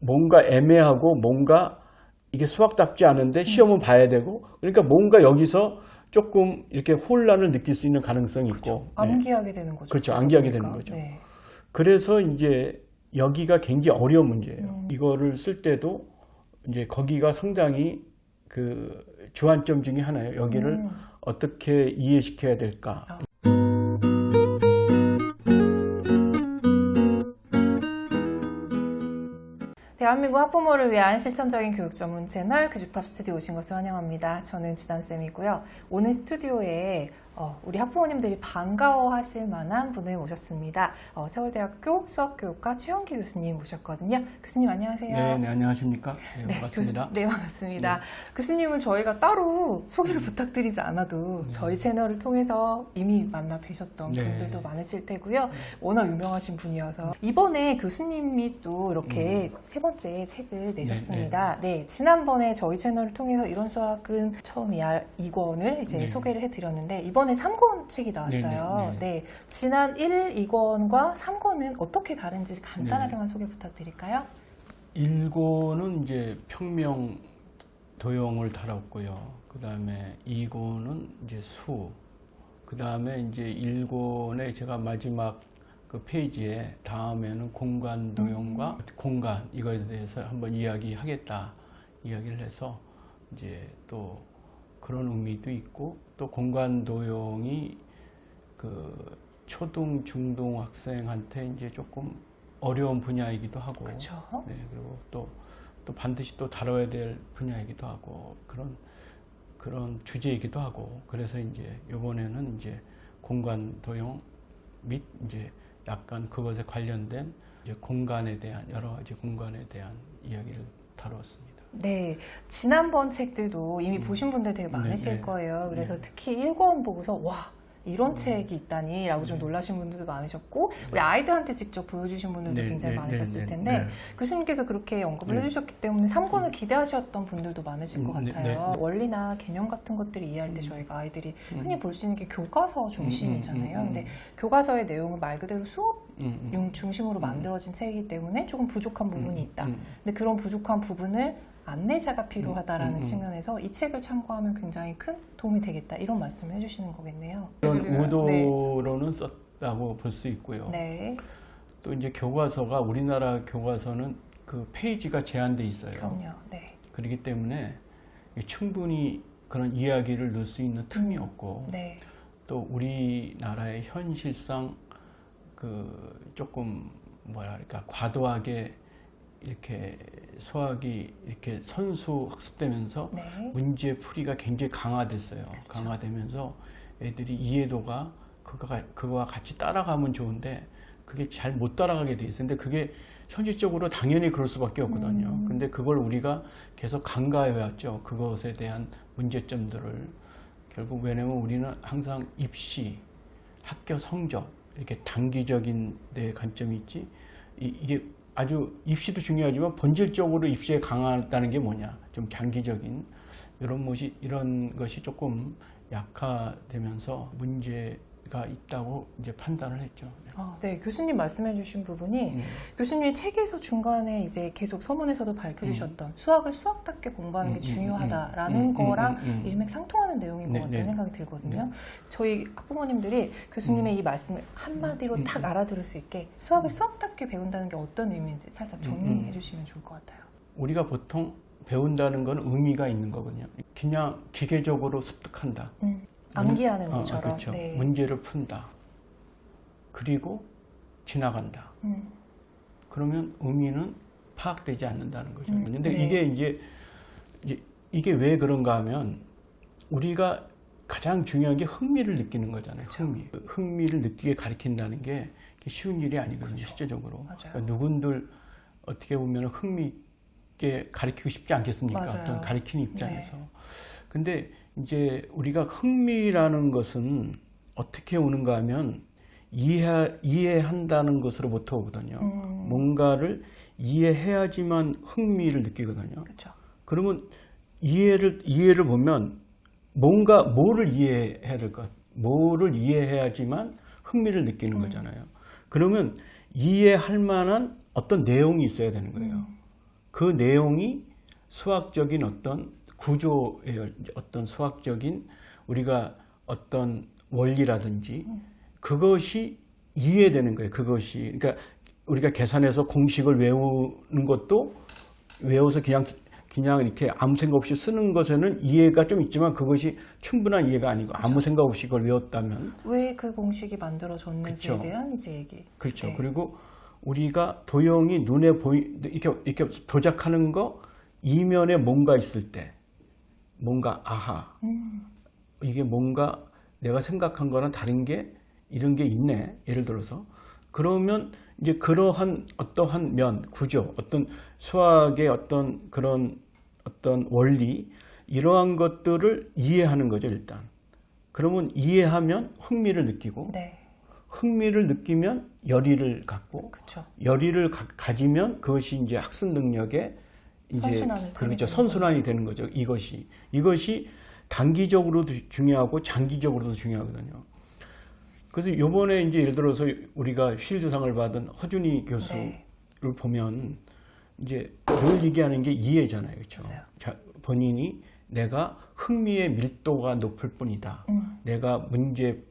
뭔가 애매하고 뭔가 이게 수학답지 않은데 시험은 봐야 되고 그러니까 뭔가 여기서 조금 이렇게 혼란을 느낄 수 있는 가능성이 있고 암기하게 되는 거죠. 그렇죠. 암기하게 되는 거죠. 그래서 이제 여기가 굉장히 어려운 문제예요. 이거를 쓸 때도 이제 거기가 상당히 그 주안점 중에 하나예요. 여기를 어떻게 이해시켜야 될까. 대한민국 학부모를 위한 실천적인 교육 전문 채널 교집합 스튜디오 오신 것을 환영합니다. 저는 주단쌤이고요. 오늘 스튜디오에 우리 학부모님들이 반가워하실 만한 분을 모셨습니다. 서울대학교 수학교육과 최영기 교수님 모셨거든요. 교수님 안녕하세요. 네, 안녕하십니까. 네, 반갑습니다. 네, 반갑습니다. 교수님은 저희가 따로 소개를 부탁드리지 않아도 저희 채널을 통해서 이미 만나 뵈셨던 분들도 많으실 테고요. 워낙 유명하신 분이어서 이번에 교수님이 또 이렇게 세 번째 책을 내셨습니다. 네, 지난번에 저희 채널을 통해서 이론 수학은 처음이야 2권을 이제 소개를 해드렸는데 이번에 3권 책이 나왔어요. 네, 지난 1, 2권과 3권은 어떻게 다른지 간단하게만 소개 부탁드릴까요? 1권은 이제 평명 도형을 다뤘고요. 그 다음에 2권은 이제 수. 그 다음에 이제 1권에 제가 마지막 그 페이지에 다음에는 공간 도형과 공간 이거에 대해서 한번 이야기하겠다 이야기를 해서 이제 또 그런 의미도 있고 또 공간 도형이 그 초등 중등 학생한테 이제 조금 어려운 분야이기도 하고 그렇죠. 네, 그리고 또 반드시 또 다뤄야 될 분야이기도 하고 그런 주제이기도 하고 그래서 이제 이번에는 이제 공간 도형 및 이제 약간 그것에 관련된 이제 공간에 대한 여러 가지 공간에 대한 이야기를 다루었습니다. 네, 지난번 책들도 이미 보신 분들 되게 많으실 거예요. 그래서 특히 1권 보고서 와 이런 책이 있다니 라고 좀 놀라신 분들도 많으셨고 우리 아이들한테 직접 보여주신 분들도 굉장히 많으셨을 텐데 교수님께서 그렇게 언급을 해주셨기 때문에 3권을 기대하셨던 분들도 많으실 것 같아요. 원리나 개념 같은 것들을 이해할 때 저희가 아이들이 흔히 볼 수 있는 게 교과서 중심이잖아요. 근데 교과서의 내용은 말 그대로 수업 중심으로 만들어진 책이기 때문에 조금 부족한 부분이 있다. 근데 그런 부족한 부분을 안내자가 필요하다라는 측면에서 이 책을 참고하면 굉장히 큰 도움이 되겠다 이런 말씀을 해주시는 거겠네요. 그런 의도로는 썼다고 볼 수 있고요. 네. 또 이제 교과서가 우리나라 교과서는 그 페이지가 제한돼 있어요. 그럼요. 네. 그렇기 때문에 충분히 그런 이야기를 넣을 수 있는 틈이 없고 또 우리나라의 현실상 그 조금 뭐랄까 과도하게 이렇게 수학이 이렇게 선수 학습되면서 문제 풀이가 굉장히 강화됐어요. 강화되면서 애들이 이해도가 그거와 같이 따라가면 좋은데 그게 잘 못 따라가게 돼 있어요. 근데 그게 현실적으로 당연히 그럴 수밖에 없거든요. 근데 그걸 우리가 계속 간과해 왔죠. 그것에 대한 문제점들을 결국 왜냐면 우리는 항상 입시, 학교 성적 이렇게 단기적인 데 관점이 있지 이게 아주 입시도 중요하지만 본질적으로 입시에 강하다는 게 뭐냐 좀 장기적인 이런 것이 조금 약화되면서 문제가 있다고 이제 판단을 했죠. 네, 교수님 말씀해주신 부분이 교수님이 책에서 중간에 이제 계속 서문에서도 밝혀주셨던 수학을 수학답게 공부하는 게 중요하다라는 거랑 일맥상통하는 내용인 것 같다는 생각이 들거든요. 저희 학부모님들이 교수님의 이 말씀을 한마디로 딱 알아들을 수 있게 수학을 수학답게 배운다는 게 어떤 의미인지 살짝 정리해 주시면 좋을 것 같아요. 우리가 보통 배운다는 건 의미가 있는 거거든요. 그냥 기계적으로 습득한다. 암기하는 것처럼. 그렇죠. 문제를 푼다. 그리고 지나간다. 그러면 의미는 파악되지 않는다는 거죠. 근데 이게 왜 그런가 하면 우리가 가장 중요한 게 흥미를 느끼는 거잖아요. 흥미를 느끼게 가르친다는 게 쉬운 일이 아니거든요. 실제적으로. 그러니까 누군들 어떻게 보면 흥미 있게 가르치고 싶지 않겠습니까? 어떤 가르치는 입장에서. 근데 이제 우리가 흥미라는 것은 어떻게 오는가 하면 이해한다는 것으로부터 오거든요. 뭔가를 이해해야지만 흥미를 느끼거든요. 그러면 이해를 보면 뭐를 이해해야 될 것, 뭐를 이해해야지만 흥미를 느끼는 거잖아요. 그러면 이해할 만한 어떤 내용이 있어야 되는 거예요. 그 내용이 수학적인 어떤 구조의 어떤 수학적인 우리가 어떤 원리라든지 그것이 이해되는 거예요. 그것이 그러니까 우리가 계산해서 공식을 외우는 것도 외워서 그냥 이렇게 아무 생각 없이 쓰는 것에는 이해가 좀 있지만 그것이 충분한 이해가 아니고 그렇죠. 아무 생각 없이 그걸 외웠다면 왜 그 공식이 만들어졌는지에 그렇죠. 대한 이제 얘기. 그렇죠. 네. 그리고 우리가 도형이 눈에 이렇게 조작하는 거 이면에 뭔가 있을 때 뭔가 아하 이게 뭔가 내가 생각한 거랑 다른 게 이런 게 있네. 예를 들어서 그러면 이제 그러한 어떠한 면 구조 어떤 수학의 어떤 그런 어떤 원리 이러한 것들을 이해하는 거죠. 일단 그러면 이해하면 흥미를 느끼고 네. 흥미를 느끼면 열의를 갖고 그쵸. 열의를 가지면 그것이 이제 학습 능력의 이제 그렇죠. 선순환이 되는 거죠. 이것이 단기적으로도 중요하고 장기적으로도 중요하거든요. 그래서 이번에 이제 예를 들어서 우리가 필드상을 받은 허준희 교수를 네. 보면 이제 늘 얘기하는 게 이해잖아요. 그렇죠. 자, 본인이 내가 흥미의 밀도가 높을 뿐이다. 내가 문제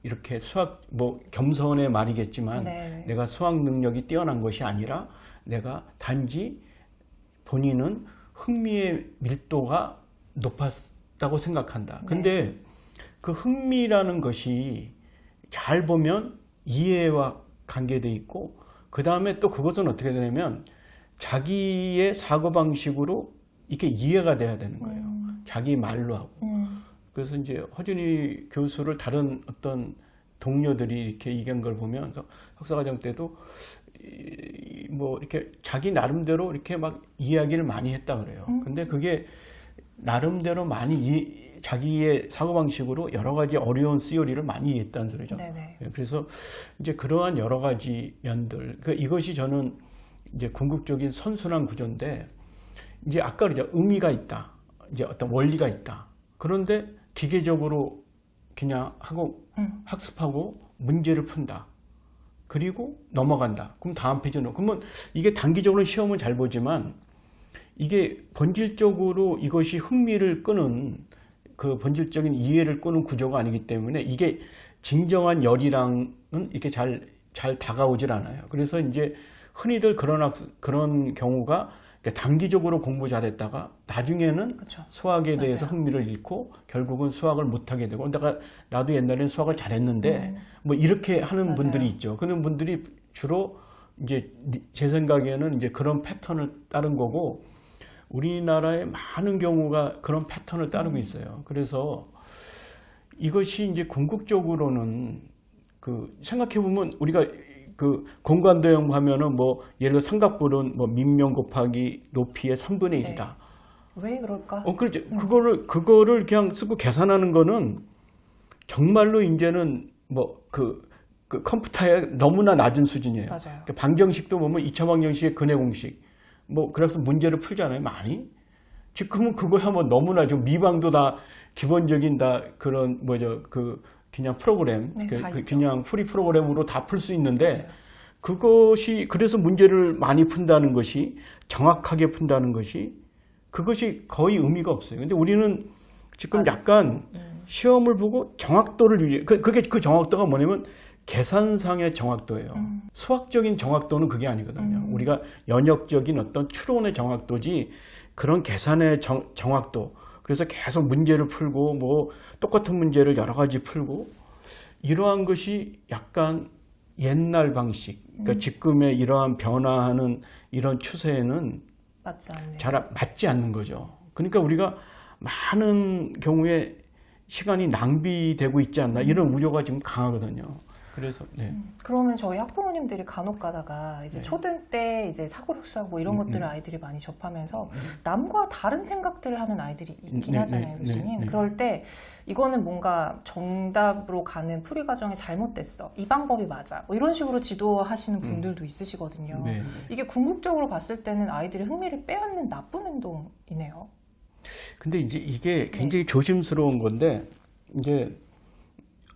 이렇게 수학 뭐 겸손의 말이겠지만 네. 내가 수학 능력이 뛰어난 것이 아니라 내가 단지 본인은 흥미의 밀도가 높았다고 생각한다. 근데 네. 그 흥미라는 것이 잘 보면 이해와 관계되어 있고 그 다음에 또 그것은 어떻게 되냐면 자기의 사고방식으로 이게 이해가 돼야 되는 거예요. 자기 말로 하고. 그래서 이제 허준희 교수를 다른 어떤 동료들이 이렇게 얘기한 걸 보면 석사과정 때도 뭐 이렇게 자기 나름대로 이렇게 막 이야기를 많이 했다 그래요. 근데 그게 나름대로 많이 자기의 사고방식으로 여러 가지 어려운 시오리를 많이 이해했다는 소리죠. 네네. 그래서 이제 그러한 여러 가지 면들, 그러니까 이것이 저는 이제 궁극적인 선순환 구조인데, 이제 아까 그러죠. 의미가 있다. 이제 어떤 원리가 있다. 그런데 기계적으로 그냥 하고 학습하고 문제를 푼다. 그리고 넘어간다. 그럼 다음 페이지로. 그러면 이게 단기적으로 시험은 잘 보지만 이게 본질적으로 이것이 흥미를 끄는 그 본질적인 이해를 끄는 구조가 아니기 때문에 이게 진정한 열이랑은 이렇게 잘 다가오질 않아요. 그래서 이제 흔히들 그런 경우가 단기적으로 공부 잘했다가 나중에는 그쵸. 수학에 대해서 맞아요. 흥미를 잃고 결국은 수학을 못하게 되고 나도 옛날에는 수학을 잘했는데 뭐 이렇게 하는 맞아요. 분들이 있죠. 그런 분들이 주로 이제 제 생각에는 이제 그런 패턴을 따른 거고 우리나라의 많은 경우가 그런 패턴을 따르고 있어요. 그래서 이것이 이제 궁극적으로는 그 생각해보면 우리가 그 공간도형 하면은 뭐 예를 들어 삼각뿔은 뭐 밑면 곱하기 높이의 3분의 1이다. 네. 왜 그럴까? 그렇죠. 그거를 그냥 쓰고 계산하는 거는 정말로 이제는 뭐 그 컴퓨터에 너무나 낮은 수준이에요. 맞아요. 방정식도 보면 2차 방정식의 근해 공식. 뭐 그래서 문제를 풀잖아요. 많이. 지금은 그거야 뭐 너무나 좀 미방도 다 기본적인 다 그런 뭐죠 그냥 프로그램, 네, 그냥 프리 프로그램으로 다 풀 수 있는데 맞아요. 그것이 그래서 문제를 많이 푼다는 것이 정확하게 푼다는 것이 그것이 거의 의미가 없어요. 근데 우리는 지금 맞아요. 약간 시험을 보고 정확도를 유지해. 그게 그 정확도가 뭐냐면 계산상의 정확도예요. 수학적인 정확도는 그게 아니거든요. 우리가 연역적인 어떤 추론의 정확도지 그런 계산의 정확도. 그래서 계속 문제를 풀고 뭐 똑같은 문제를 여러 가지 풀고 이러한 것이 약간 옛날 방식, 그러니까 지금의 이러한 변화하는 이런 추세에는 잘 맞지 않는 거죠. 그러니까 우리가 많은 경우에 시간이 낭비되고 있지 않나 이런 우려가 지금 강하거든요. 그래서 네. 그러면 저희 학부모님들이 간혹 가다가 이제 네. 초등 때 이제 사고력 수학 뭐 이런 것들을 아이들이 많이 접하면서 남과 다른 생각들을 하는 아이들이 있긴 하잖아요, 교수님. 그럴 때 이거는 뭔가 정답으로 가는 풀이 과정이 잘못됐어. 이 방법이 맞아. 뭐 이런 식으로 지도하시는 분들도 있으시거든요. 네. 이게 궁극적으로 봤을 때는 아이들의 흥미를 빼앗는 나쁜 행동이네요. 근데 이제 이게 굉장히 조심스러운 건데 이제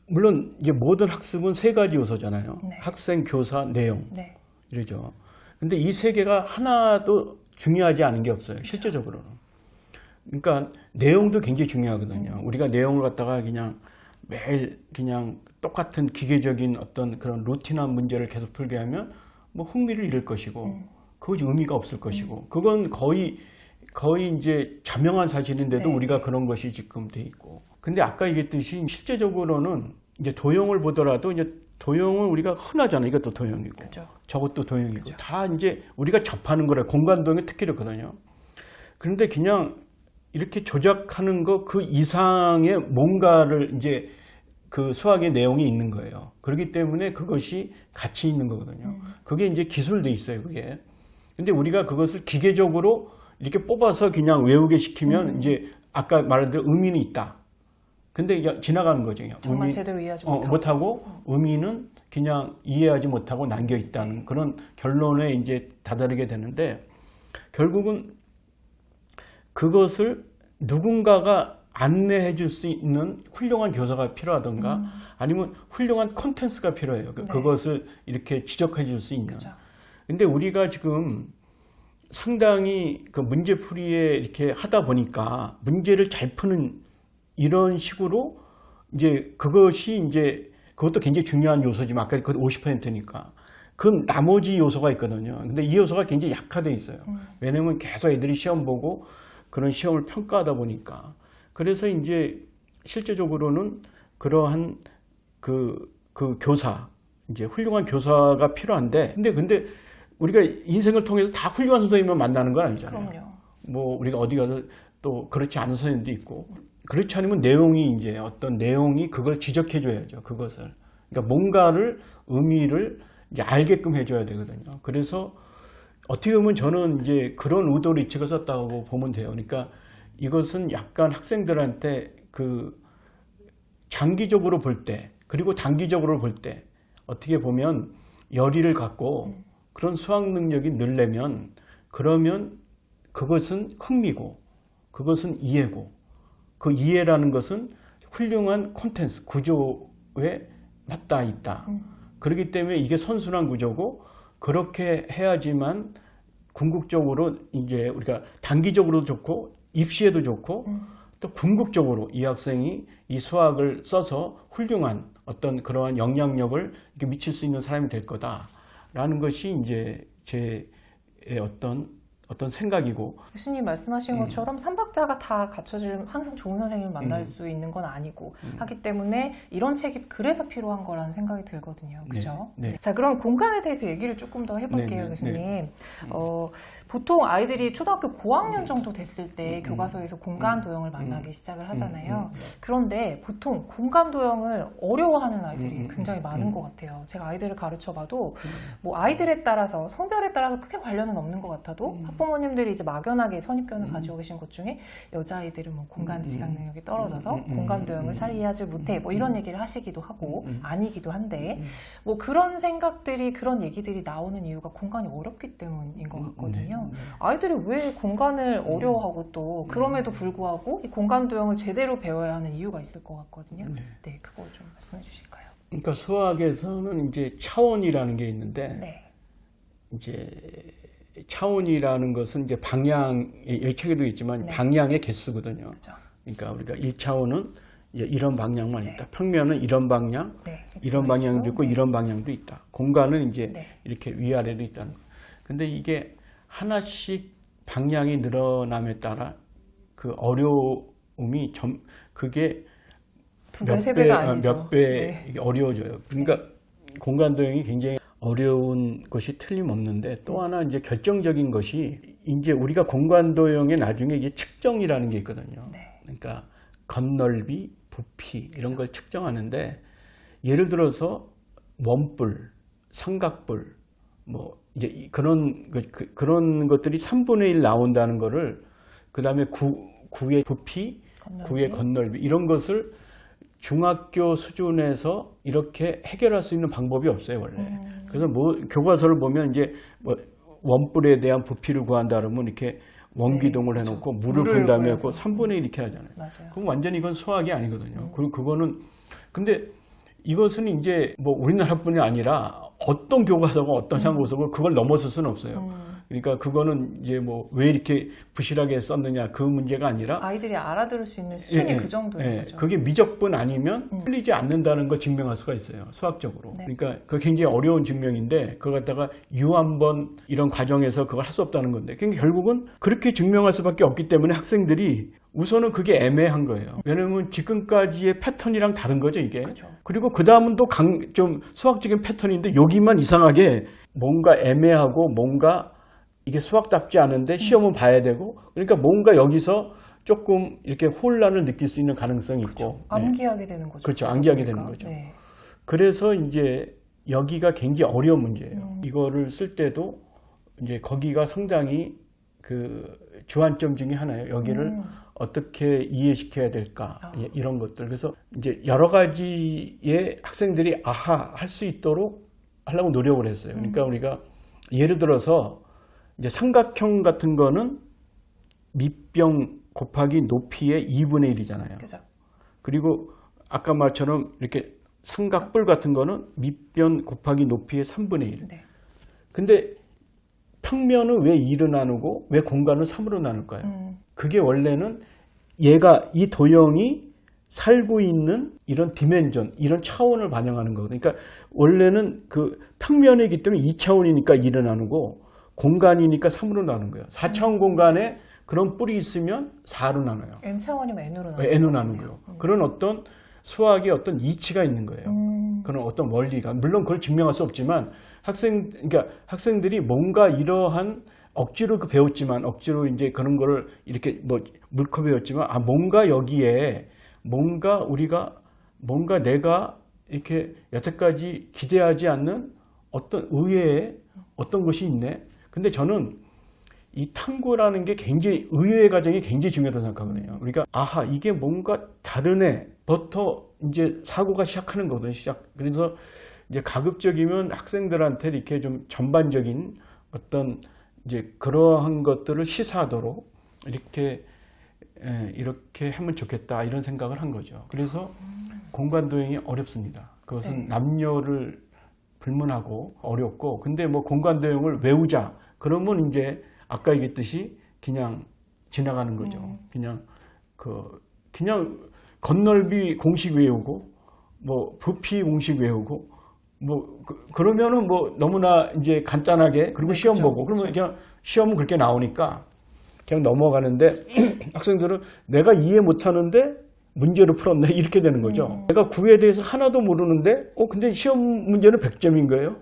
물론 이제 모든 학습은 세 가지 요소잖아요. 네. 학생, 교사, 내용. 네. 이러죠. 근데 이 세 개가 하나도 중요하지 않은 게 없어요. 실제적으로는. 그러니까 내용도 굉장히 중요하거든요. 우리가 내용을 갖다가 그냥 매일 그냥 똑같은 기계적인 어떤 그런 루틴한 문제를 계속 풀게 하면 뭐 흥미를 잃을 것이고 그것이 의미가 없을 것이고 그건 거의 이제 자명한 사실인데도 네. 우리가 그런 것이 지금 돼 있고. 근데 아까 얘기했듯이 실제적으로는 이제 도형을 보더라도 이제 도형은 우리가 흔하잖아요. 이것도 도형이고 그죠. 저것도 도형이고 그죠. 다 이제 우리가 접하는 거라 공간 도형이 특기렇거든요. 그런데 그냥 이렇게 조작하는 거 그 이상의 뭔가를 이제 그 수학의 내용이 있는 거예요. 그렇기 때문에 그것이 가치 있는 거거든요. 그게 이제 기술돼 있어요, 그게. 근데 우리가 그것을 기계적으로 이렇게 뽑아서 그냥 외우게 시키면 이제 아까 말한 대로 의미는 있다. 근데 이게 지나가는 거죠. 정말 제대로 이해하지 못하고 의미는 그냥 이해하지 못하고 남겨 있다는 그런 결론에 이제 다다르게 되는데 결국은 그것을 누군가가 안내해 줄 수 있는 훌륭한 교사가 필요하던가 아니면 훌륭한 콘텐츠가 필요해요. 네. 그것을 이렇게 지적해 줄 수 있는. 그죠. 근데 우리가 지금 상당히 그 문제풀이에 이렇게 하다 보니까 문제를 잘 푸는 이런 식으로 이제 그것이 이제 그것도 굉장히 중요한 요소지만 아까 그 50%니까 그 나머지 요소가 있거든요. 근데 이 요소가 굉장히 약화돼 있어요. 왜냐면 계속 애들이 시험 보고 그런 시험을 평가하다 보니까 그래서 이제 실제적으로는 그러한 그 교사 이제 훌륭한 교사가 필요한데 근데 우리가 인생을 통해서 다 훌륭한 선생님만 만나는 건 아니잖아요. 그럼요. 뭐 우리가 어디 가서 또 그렇지 않은 선생님도 있고 그렇지 않으면 내용이 이제 어떤 내용이 그걸 지적해 줘야죠. 그것을. 그러니까 뭔가를 의미를 이제 알게끔 해줘야 되거든요. 그래서 어떻게 보면 저는 이제 그런 의도로 이 책을 썼다고 보면 돼요. 그러니까 이것은 약간 학생들한테 그 장기적으로 볼 때 그리고 단기적으로 볼 때 어떻게 보면 열의를 갖고 그런 수학 능력이 늘려면 그러면 그것은 흥미고 그것은 이해고 그 이해라는 것은 훌륭한 콘텐츠 구조에 맞닿아 있다. 그렇기 때문에 이게 선순환 구조고 그렇게 해야지만 궁극적으로 이제 우리가 단기적으로도 좋고 입시에도 좋고 또 궁극적으로 이 학생이 이 수학을 써서 훌륭한 어떤 그러한 영향력을 이렇게 미칠 수 있는 사람이 될 거다라는 것이 이제 제 어떤 생각이고 교수님 말씀하신 것처럼 삼박자가 다 갖춰지려면 항상 좋은 선생님을 만날 수 있는 건 아니고 하기 때문에 이런 책이 그래서 필요한 거라는 생각이 들거든요. 그죠? 네. 자, 그럼 공간에 대해서 얘기를 조금 더 해볼게요, 교수님. 보통 아이들이 초등학교 고학년 정도 됐을 때 교과서에서 공간 도형을 만나기 시작을 하잖아요. 그런데 보통 공간 도형을 어려워하는 아이들이 굉장히 많은 것 같아요. 제가 아이들을 가르쳐봐도 뭐 아이들에 따라서 성별에 따라서 크게 관련은 없는 것 같아도 학부모님들이 이제 막연하게 선입견을 가지고 계신 것 중에 여자아이들은 뭐 공간 지각 능력이 떨어져서 공간 도형을 잘 이해하지 못해 뭐 이런 얘기를 하시기도 하고 아니기도 한데 뭐 그런 생각들이 그런 얘기들이 나오는 이유가 공간이 어렵기 때문인 것 같거든요. 아이들이 왜 공간을 어려워하고 또 그럼에도 불구하고 이 공간 도형을 제대로 배워야 하는 이유가 있을 것 같거든요. 네, 그거 좀 말씀해 주실까요? 그러니까 수학에서는 이제 차원이라는 게 있는데 네. 이제 차원이라는 것은 이제 방향, 이 책에도 있지만 네. 방향의 개수거든요. 그렇죠. 그러니까 우리가 1차원은 이런 방향만 네. 있다. 평면은 이런 방향, 네, 이런 방향도 있고 네. 이런 방향도 있다. 공간은 이제 네. 이렇게 위아래도 있다는 거. 근데 이게 하나씩 방향이 늘어남에 따라 그 어려움이 그게 두 배, 세 배가 아니죠. 몇 배 네. 어려워져요. 그러니까 공간 도형이 굉장히 어려운 것이 틀림없는데 또 하나 이제 결정적인 것이 이제 우리가 공간 도형에 나중에 이게 측정이라는 게 있거든요. 네. 그러니까 겉넓이, 부피 이런 걸 측정하는데 예를 들어서 원뿔, 삼각뿔 뭐 이제 그런 것들이 3분의 1 나온다는 거를 그다음에 구의 부피, 구의 겉넓이 이런 것을 중학교 수준에서 이렇게 해결할 수 있는 방법이 없어요, 원래. 그래서 뭐 교과서를 보면 이제 뭐 원뿔에 대한 부피를 구한다 그러면 이렇게 원기둥을 네, 해놓고 그렇죠. 물을 푼 다음에 그려서. 3분의 1 이렇게 하잖아요. 맞아요. 그럼 완전히 이건 수학이 아니거든요. 그거는 근데 이것은 이제 뭐 우리나라뿐이 아니라 어떤 교과서가 어떤 교과서고 그걸 넘어설 수는 없어요. 그러니까 그거는 이제 뭐 왜 이렇게 부실하게 썼느냐 그 문제가 아니라 아이들이 알아들을 수 있는 수준이 그 정도인 거죠. 그게 미적분 아니면 틀리지 않는다는 걸 증명할 수가 있어요. 수학적으로. 네. 그러니까 그게 굉장히 어려운 증명인데 그걸 갖다가 유한번 이런 과정에서 그걸 할 수 없다는 건데 그러니까 결국은 그렇게 증명할 수밖에 없기 때문에 학생들이 우선은 그게 애매한 거예요. 왜냐하면 지금까지의 패턴이랑 다른 거죠, 이게. 그렇죠. 그리고 그 다음은 또 좀 수학적인 패턴인데 여기만 이상하게 뭔가 애매하고 뭔가 이게 수학답지 않은데 시험은 봐야 되고 그러니까 뭔가 여기서 조금 이렇게 혼란을 느낄 수 있는 가능성이 그렇죠. 있고 암기하게 되는 거죠. 그렇죠. 암기하게 되는 거죠. 네. 그래서 이제 여기가 굉장히 어려운 문제예요. 이거를 쓸 때도 이제 거기가 상당히 그 주안점 중에 하나예요. 여기를 어떻게 이해시켜야 될까 이런 것들. 그래서 이제 여러 가지의 학생들이 아하 할 수 있도록 하려고 노력을 했어요. 그러니까 우리가 예를 들어서 이제 삼각형 같은 거는 밑변 곱하기 높이의 2분의 1이잖아요. 그죠. 그리고 아까 말처럼 이렇게 삼각뿔 같은 거는 밑변 곱하기 높이의 3분의 1. 네. 근데 평면은 왜 2로 나누고 왜 공간을 3으로 나눌까요? 그게 원래는 얘가 이 도형이 살고 있는 이런 디멘전, 이런 차원을 반영하는 거거든요. 그러니까 원래는 그 평면이기 때문에 2차원이니까 2로 나누고 공간이니까 3으로 나눈 거예요. 4차원 공간에 그런 뿔이 있으면 4로 나눠요. n차원이면 n으로 나눠요. n으로 나눈 거예요. 그런 어떤 수학의 어떤 이치가 있는 거예요. 그런 어떤 원리가. 물론 그걸 증명할 수 없지만 그러니까 학생들이 뭔가 이러한 억지로 배웠지만 억지로 이제 그런 거를 이렇게 뭐 물고 배웠지만 뭔가 여기에 뭔가 내가 이렇게 여태까지 기대하지 않는 어떤 의외의 어떤 것이 있네. 근데 저는 이 탐구라는 게 굉장히 의외의 과정이 굉장히 중요하다고 생각하거든요. 그러니까 아하 이게 뭔가 다르네부터 이제 사고가 시작하는 거거든요. 그래서 이제 가급적이면 학생들한테 이렇게 좀 전반적인 어떤 이제 그러한 것들을 시사하도록 이렇게 하면 좋겠다 이런 생각을 한 거죠. 그래서 공간도형이 어렵습니다. 그것은 남녀를 불문하고 어렵고 근데 뭐 공간도형을 외우자 그러면 이제 아까 얘기했듯이 그냥 지나가는 거죠. 그냥 건널비 공식 외우고 뭐 부피 공식 외우고 뭐 그러면은 뭐 너무나 이제 간단하게 그리고 시험 그렇죠. 보고 그러면 그냥 시험은 그렇게 나오니까 그냥 넘어가는데 학생들은 내가 이해 못하는데 문제를 풀었네 이렇게 되는 거죠. 내가 구에 대해서 하나도 모르는데 근데 시험 문제는 100점인 거예요.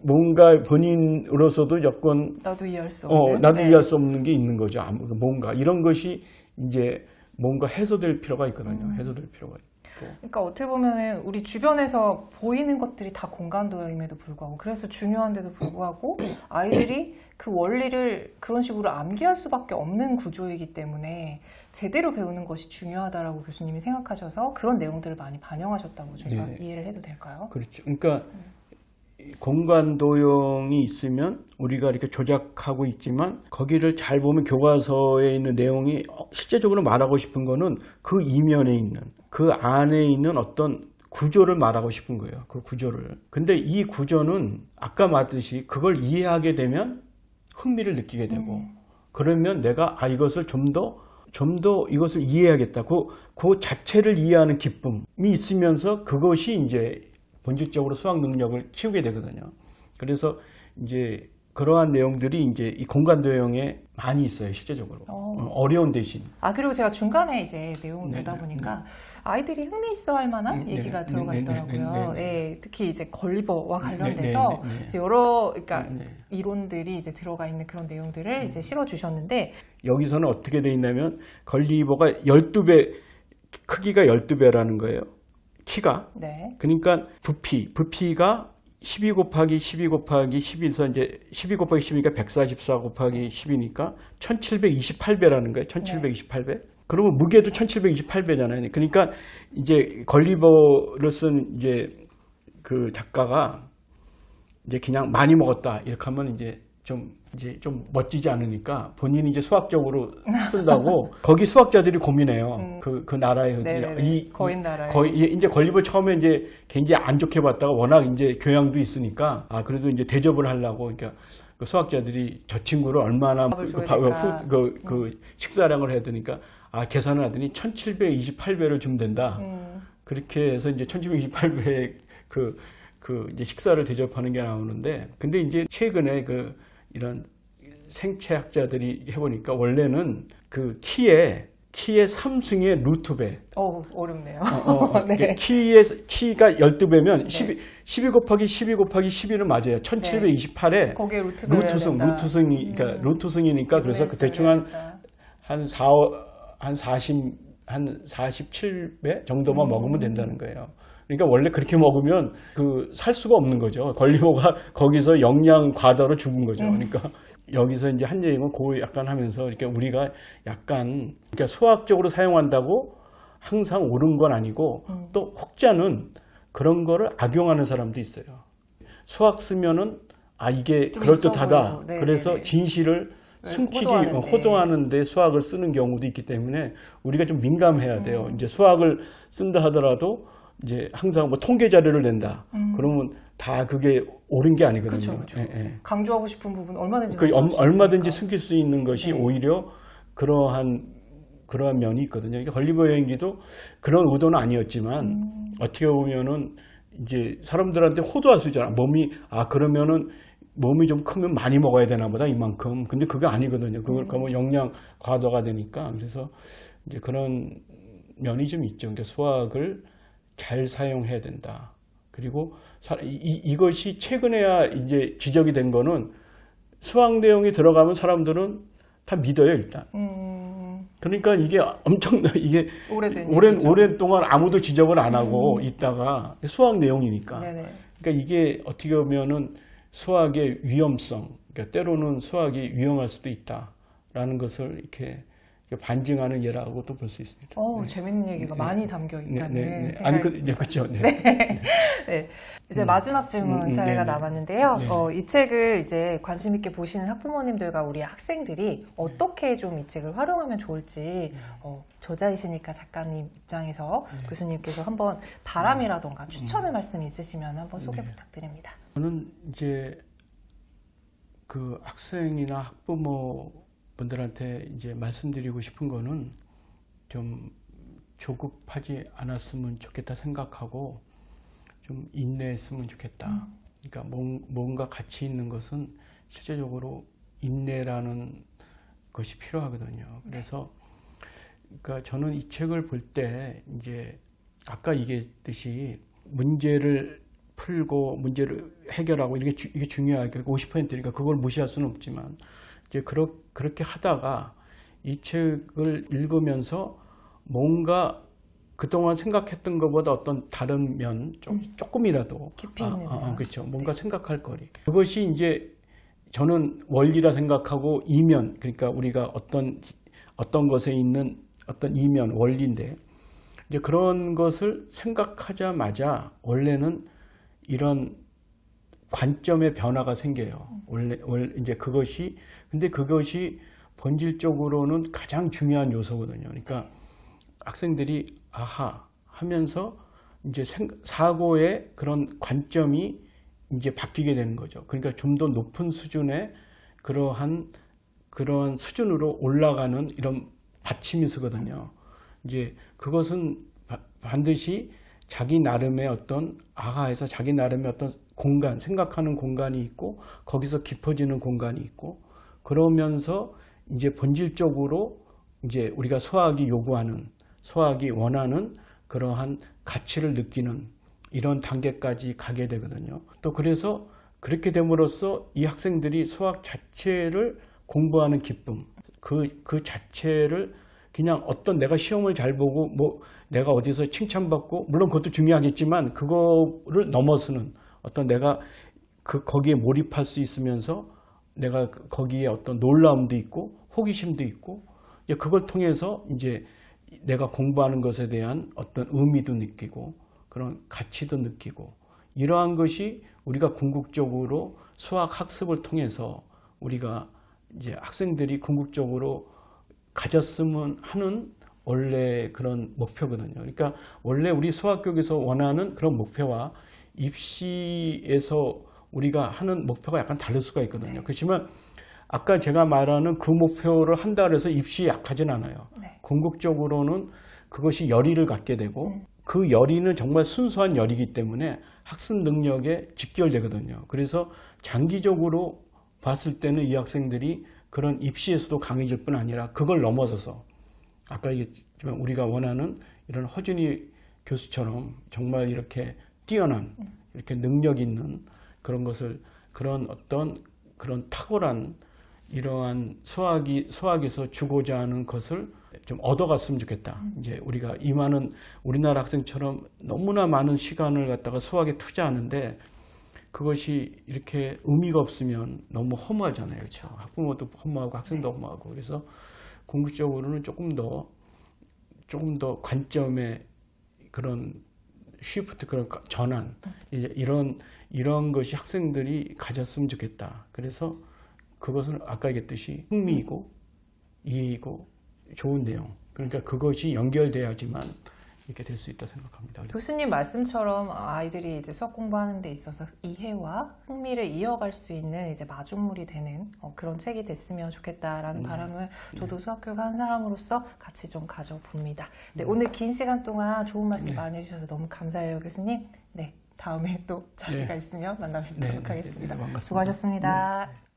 뭔가 본인으로서도 여건 나도 이해할 수 없는 나도 이해할 수 없는 게 있는 거죠. 뭔가 이런 것이 이제 뭔가 해소될 필요가 있거든요. 해소될 필요가 있고. 그러니까 어떻게 보면은 우리 주변에서 보이는 것들이 다 공간도형임에도 불구하고 그래서 중요한데도 불구하고 아이들이 그 원리를 그런 식으로 암기할 수밖에 없는 구조이기 때문에 제대로 배우는 것이 중요하다라고 교수님이 생각하셔서 그런 내용들을 많이 반영하셨다고 저희가 이해를 해도 될까요? 그렇죠. 그러니까 공간도형이 있으면 우리가 이렇게 조작하고 있지만 거기를 잘 보면 교과서에 있는 내용이 실제적으로 말하고 싶은 거는 그 이면에 있는 그 안에 있는 어떤 구조를 말하고 싶은 거예요. 그 구조를. 근데 이 구조는 아까 말했듯이 그걸 이해하게 되면 흥미를 느끼게 되고 그러면 내가 이것을 좀 더 이것을 이해하겠다. 그 자체를 이해하는 기쁨이 있으면서 그것이 이제 본질적으로 수학 능력을 키우게 되거든요. 그래서 이제 그러한 내용들이 이제 이 공간도형에 많이 있어요, 실제적으로. 어려운 대신. 그리고 제가 중간에 이제 내용을 보다 보니까 아이들이 흥미 있어 할 만한 얘기가 들어가 있더라고요. 특히 이제 걸리버와 관련돼서 이제 여러 그러니까 이론들이 이제 들어가 있는 그런 내용들을 이제 실어 주셨는데 여기서는 어떻게 돼 있냐면 걸리버가 12배 크기가 12배라는 거예요. 키가. 그러니까 부피가 12 곱하기 12 곱하기 12에서 이제 12 곱하기 12가 144 곱하기 10이니까 1728배라는 거예요. 1728배. 그러면 무게도 1728배잖아요. 그러니까 이제 걸리버를 쓴 이제 그 작가가 이제 그냥 많이 먹었다 이렇게 하면 이제 좀 이제 좀 멋지지 않으니까 본인이 이제 수학적으로 쓴다고 거기 수학자들이 고민해요. 그 나라의 거인 나라에 거의 이제 건립을 처음에 이제 굉장히 안 좋게 봤다가 워낙 이제 교양도 있으니까 그래도 이제 대접을 하려고 그러니까 그 수학자들이 저 친구를 얼마나 그 식사량을 해야 되니까 계산을 하더니 1728배를 주면 된다. 그렇게 해서 이제 1728배의 그 이제 식사를 대접하는 게 나오는데, 근데 이제 최근에 이런 생체학자들이 해보니까 원래는 그 키의 3승의 루트배. 어렵네요. 네. 키가 12배면 12 곱하기 12 곱하기 12는 맞아요. 1728에 거기에 루트승이, 그러니까 루트승이니까 그래서 대충 한 47배 정도만 먹으면 된다는 거예요. 그러니까 원래 그렇게 먹으면 살 수가 없는 거죠. 걸리버가 거기서 영양 과다로 죽은 거죠. 그러니까 여기서 이제 한예임은 약간 하면서 이렇게 우리가 약간 그러니까 수학적으로 사용한다고 항상 옳은 건 아니고 또 혹자는 그런 거를 악용하는 사람도 있어요. 수학 쓰면은 이게 그럴듯하다. 그래서 진실을 숨기기 호도하는데 수학을 쓰는 경우도 있기 때문에 우리가 좀 민감해야 돼요. 이제 수학을 쓴다 하더라도 이제 항상 뭐 통계 자료를 낸다. 그러면 다 그게 옳은 게 아니거든요. 그렇죠. 강조하고 싶은 부분 얼마든지 얼마든지 숨길 수 있는 것이 오히려 그러한 면이 있거든요. 그러니까 걸리버 여행기도 그런 의도는 아니었지만 어떻게 보면은 이제 사람들한테 호도할 수 있잖아. 그러면은 몸이 좀 크면 많이 먹어야 되나 보다 이만큼. 근데 그게 아니거든요. 그걸 뭐 영양 과다가 되니까. 그래서 이제 그런 면이 좀 있죠. 그러니까 수학을 잘 사용해야 된다. 그리고 이것이 최근에야 이제 지적이 된 거는 수학 내용이 들어가면 사람들은 다 믿어요, 일단. 그러니까 이게 이게 오랫동안 아무도 지적을 안 하고 있다가 수학 내용이니까. 그러니까 이게 어떻게 보면은 수학의 위험성, 그러니까 때로는 수학이 위험할 수도 있다라는 것을 이렇게 반증하는 예라고도 볼 수 있습니다. 재밌는 얘기가 많이 담겨 있다는 생각이 그렇죠. 이제 마지막 질문 저희가 남았는데요. 이 책을 이제 관심 있게 보시는 학부모님들과 우리 학생들이 어떻게 좀 이 책을 활용하면 좋을지 저자이시니까 작가님 입장에서 교수님께서 한번 바람이라던가 추천의 말씀이 있으시면 한번 소개 부탁드립니다. 저는 이제 그 학생이나 학부모 분들한테 이제 말씀드리고 싶은 거는 좀 조급하지 않았으면 좋겠다 생각하고 좀 인내했으면 좋겠다. 그러니까 뭔가 가치 있는 것은 실제적으로 인내라는 것이 필요하거든요. 그래서 그러니까 저는 이 책을 볼 때 이제 아까 얘기했듯이 문제를 풀고 문제를 해결하고 이게 중요하니까 50%니까 그걸 무시할 수는 없지만 이제 그렇게 하다가 이 책을 읽으면서 뭔가 그동안 생각했던 것보다 어떤 다른 면 조금이라도 깊이 있는 그렇죠. 뭔가 생각할 거리. 그것이 이제 저는 원리라 생각하고 이면, 그러니까 우리가 어떤 것에 있는 어떤 이면, 원리인데 이제 그런 것을 생각하자마자 원래는 이런 관점의 변화가 생겨요. 원래 이제 근데 그것이 본질적으로는 가장 중요한 요소거든요. 그러니까 학생들이 아하 하면서 이제 사고의 그런 관점이 이제 바뀌게 되는 거죠. 그러니까 좀 더 높은 수준의 그러한 수준으로 올라가는 이런 받침이 서거든요. 이제 그것은 반드시 자기 나름의 어떤 아하에서 자기 나름의 어떤 공간, 생각하는 공간이 있고 거기서 깊어지는 공간이 있고 그러면서 이제 본질적으로 이제 우리가 수학이 원하는 그러한 가치를 느끼는 이런 단계까지 가게 되거든요. 또 그래서 그렇게 됨으로써 이 학생들이 수학 자체를 공부하는 기쁨, 그 자체를 그냥 내가 시험을 잘 보고 뭐 내가 어디서 칭찬받고 물론 그것도 중요하겠지만 그거를 넘어서는 어떤 내가 거기에 몰입할 수 있으면서 내가 거기에 어떤 놀라움도 있고 호기심도 있고 그걸 통해서 이제 내가 공부하는 것에 대한 어떤 의미도 느끼고 그런 가치도 느끼고 이러한 것이 우리가 궁극적으로 수학 학습을 통해서 우리가 이제 학생들이 궁극적으로 가졌으면 하는 원래 그런 목표거든요. 그러니까 원래 우리 수학교육에서 원하는 그런 목표와 입시에서 우리가 하는 목표가 약간 다를 수가 있거든요. 네. 그렇지만 아까 제가 말하는 그 목표를 한다 그래서 입시에 약하진 않아요. 네. 궁극적으로는 그것이 열의를 갖게 되고 그 열의는 정말 순수한 열이기 때문에 학습 능력에 직결되거든요. 그래서 장기적으로 봤을 때는 이 학생들이 그런 입시에서도 강해질 뿐 아니라 그걸 넘어서서 아까 얘기했지만 우리가 원하는 이런 허준이 교수처럼 정말 이렇게 뛰어난 이렇게 능력 있는 그런 것을 그런 어떤 그런 탁월한 이러한 수학에서 주고자 하는 것을 좀 얻어갔으면 좋겠다. 이제 우리가 이 많은 우리나라 학생처럼 너무나 많은 시간을 갖다가 수학에 투자하는데 그것이 이렇게 의미가 없으면 너무 허무하잖아요. 그렇죠? 학부모도 허무하고 학생도 허무하고. 그래서 궁극적으로는 조금 더 관점의 그런 쉬프트, 그런 전환, 이런 것이 학생들이 가졌으면 좋겠다. 그래서 그것은 아까 얘기했듯이 흥미이고 이해이고 좋은 내용. 그러니까 그것이 연결돼야지만 이렇게 될 수 있다 생각합니다. 교수님 말씀처럼 아이들이 이제 수학 공부하는 데 있어서 이해와 흥미를 이어갈 수 있는 이제 마중물이 되는 그런 책이 됐으면 좋겠다라는 바람을 저도 수학교육 하는 사람으로서 같이 좀 가져봅니다. 네, 오늘 긴 시간 동안 좋은 말씀 많이 해주셔서 너무 감사해요, 교수님. 네, 다음에 또 자리가 있으면 만나 뵙도록 하겠습니다. 반갑습니다. 수고하셨습니다. 네.